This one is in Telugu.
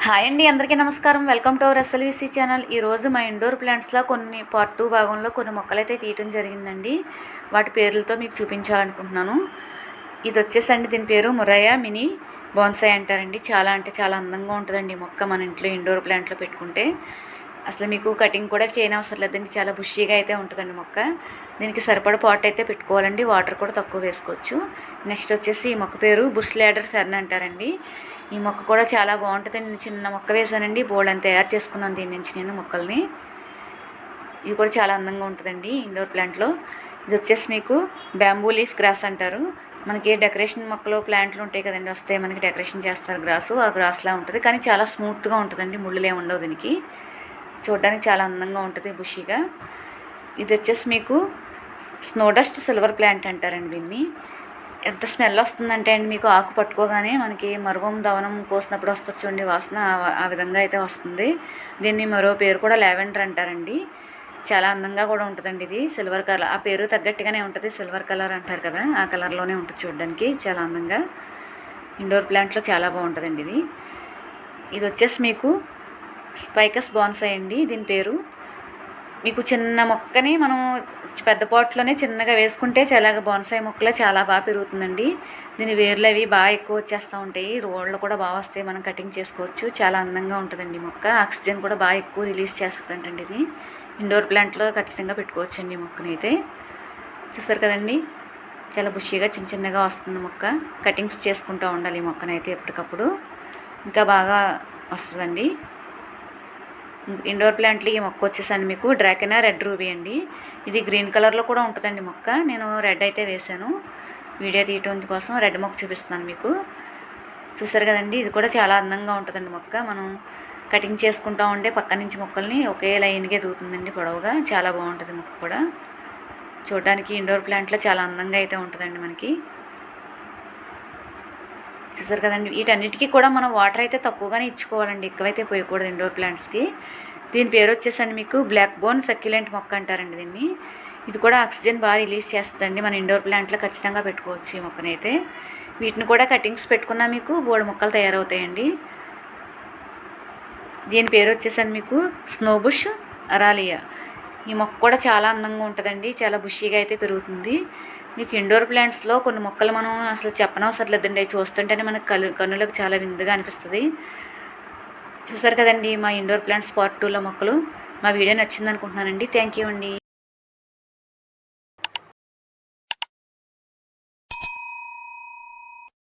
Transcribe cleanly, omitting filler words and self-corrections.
హాయ్ అండి, అందరికీ నమస్కారం. Welcome to our SLVC channel. ఈరోజు మా ఇండోర్ ప్లాంట్స్లో కొన్ని పార్ట్ 2 భాగంలో కొన్ని మొక్కలైతే తీయటం జరిగిందండి. వాటి పేర్లతో మీకు చూపించాలనుకుంటున్నాను. ఇది వచ్చేసండి, దీని పేరు మురయ్య మినీ బోన్సాయ్ అంటారండి. చాలా అంటే చాలా అందంగా ఉంటుందండి ఈ మొక్క. మన ఇంట్లో ఇండోర్ ప్లాంట్లో పెట్టుకుంటే అసలు మీకు కటింగ్ కూడా చేయనవసరం లేదండి. చాలా బుషీగా అయితే ఉంటుందండి మొక్క. దీనికి సరిపడ పాట్ అయితే పెట్టుకోవాలండి. వాటర్ కూడా తక్కువ వేసుకోవచ్చు. నెక్స్ట్ వచ్చేసి ఈ మొక్క పేరు బుష్ ల్యాడర్ ఫెర్న్ అంటారండి. ఈ మొక్క కూడా చాలా బాగుంటుంది. నేను చిన్న మొక్క వేసానండి, బోల్డ్ తయారు చేసుకున్నాను దీని నుంచి నేను మొక్కల్ని. ఇది కూడా చాలా అందంగా ఉంటుందండి ఇండోర్ ప్లాంట్లో. ఇది వచ్చేసి మీకు బ్యాంబూ లీఫ్ గ్రాస్ అంటారు. మనకి డెకరేషన్ మొక్కలు ప్లాంట్లు ఉంటాయి కదండి, వస్తే మనకి డెకరేషన్ చేస్తారు గ్రాసు. ఆ గ్రాస్లా ఉంటుంది, కానీ చాలా స్మూత్గా ఉంటుందండి. ముళ్ళులే ఉండవు దీనికి. చూడడానికి చాలా అందంగా ఉంటుంది బుషీగా. ఇది వచ్చేసి మీకు స్నోడస్ట్ సిల్వర్ ప్లాంట్ అంటారండి దీన్ని. ఎంత స్మెల్ వస్తుందంటే అండి, మీకు ఆకు పట్టుకోగానే మనకి మరువం దవనం కోసినప్పుడు వస్తుంది చూడండి వాసన, ఆ విధంగా అయితే వస్తుంది. దీన్ని మరో పేరు కూడా లావెండర్ అంటారండి. చాలా అందంగా కూడా ఉంటుందండి ఇది. సిల్వర్ కలర్, ఆ పేరు తగ్గట్టుగానే ఉంటుంది. సిల్వర్ కలర్ అంటారు కదా, ఆ కలర్లోనే ఉంటుంది చూడడానికి చాలా అందంగా. ఇండోర్ ప్లాంట్లో చాలా బాగుంటుందండి ఇది. ఇది వచ్చేసి మీకు ఫైకస్ బోన్సాయ్ అండి దీని పేరు. మీకు చిన్న మొక్కని మనం పెద్ద పాట్లోనే చిన్నగా వేసుకుంటే చాలా బోన్సాయ్ మొక్కలే చాలా బాగా పెరుగుతుందండి. దీని వేర్లు అవి బాగా ఎక్కువ వచ్చేస్తూ ఉంటాయి. రోడ్లు కూడా బాగా వస్తాయి, మనం కటింగ్ చేసుకోవచ్చు. చాలా అందంగా ఉంటుందండి మొక్క. ఆక్సిజన్ కూడా బాగా ఎక్కువ రిలీజ్ చేస్తుందండి ఇది. ఇండోర్ ప్లాంట్లో ఖచ్చితంగా పెట్టుకోవచ్చండి ఈ మొక్కని అయితే. చూసారు కదండి, చాలా బుషీగా చిన్న చిన్నగా వస్తుంది మొక్క. కటింగ్స్ చేసుకుంటూ ఉండాలి ఈ మొక్కనైతే ఎప్పటికప్పుడు, ఇంకా బాగా వస్తుందండి. ఇండోర్ ప్లాంట్లు ఈ మొక్క వచ్చేసండి మీకు డ్రాకెనా రెడ్ రూబీ అండి. ఇది గ్రీన్ కలర్లో కూడా ఉంటుందండి మొక్క. నేను రెడ్ అయితే వేసాను, వీడియో తీయటం కోసం రెడ్ మొక్క చూపిస్తున్నాను మీకు. చూసారు కదండి, ఇది కూడా చాలా అందంగా ఉంటుందండి మొక్క. మనం కటింగ్ చేసుకుంటూ ఉంటే పక్క నుంచి మొక్కల్ని ఒకే లైన్గా ఎదుగుతుందండి పొడవుగా. చాలా బాగుంటుంది మొక్క కూడా చూడడానికి. ఇండోర్ ప్లాంట్లో చాలా అందంగా అయితే ఉంటుందండి మనకి. చూసారు కదండి, వీటన్నిటికీ కూడా మనం వాటర్ అయితే తక్కువగానే ఇచ్చుకోవాలండి, ఎక్కువైతే పోయకూడదు ఇండోర్ ప్లాంట్స్కి. దీని పేరు వచ్చేసండి మీకు బ్లాక్ బోన్ సక్యులెంట్ మొక్క అంటారండి దీన్ని. ఇది కూడా ఆక్సిజన్ బాగా రిలీజ్ చేస్తుందండి. మన ఇండోర్ ప్లాంట్లో ఖచ్చితంగా పెట్టుకోవచ్చు ఈ మొక్కనైతే. వీటిని కూడా కటింగ్స్ పెట్టుకున్నా మీకు బోర్డు మొక్కలు తయారవుతాయండి. దీని పేరు వచ్చేసండి మీకు స్నోబుష్ అరాలియా. ఈ మొక్క కూడా చాలా అందంగా ఉంటుందండి, చాలా బుషీగా అయితే పెరుగుతుంది. మీకు ఇండోర్ ప్లాంట్స్లో కొన్ని మొక్కలు మనం అసలు చెప్పనవసరం లేదండి, చూస్తుంటేనే మనకు కన్నులకు చాలా విందుగా అనిపిస్తుంది. చూసారు కదండి మా ఇండోర్ ప్లాంట్స్ పార్ట్ 2లో మొక్కలు. మా వీడియో నచ్చింది అనుకుంటున్నానండి. థ్యాంక్ యూ అండి.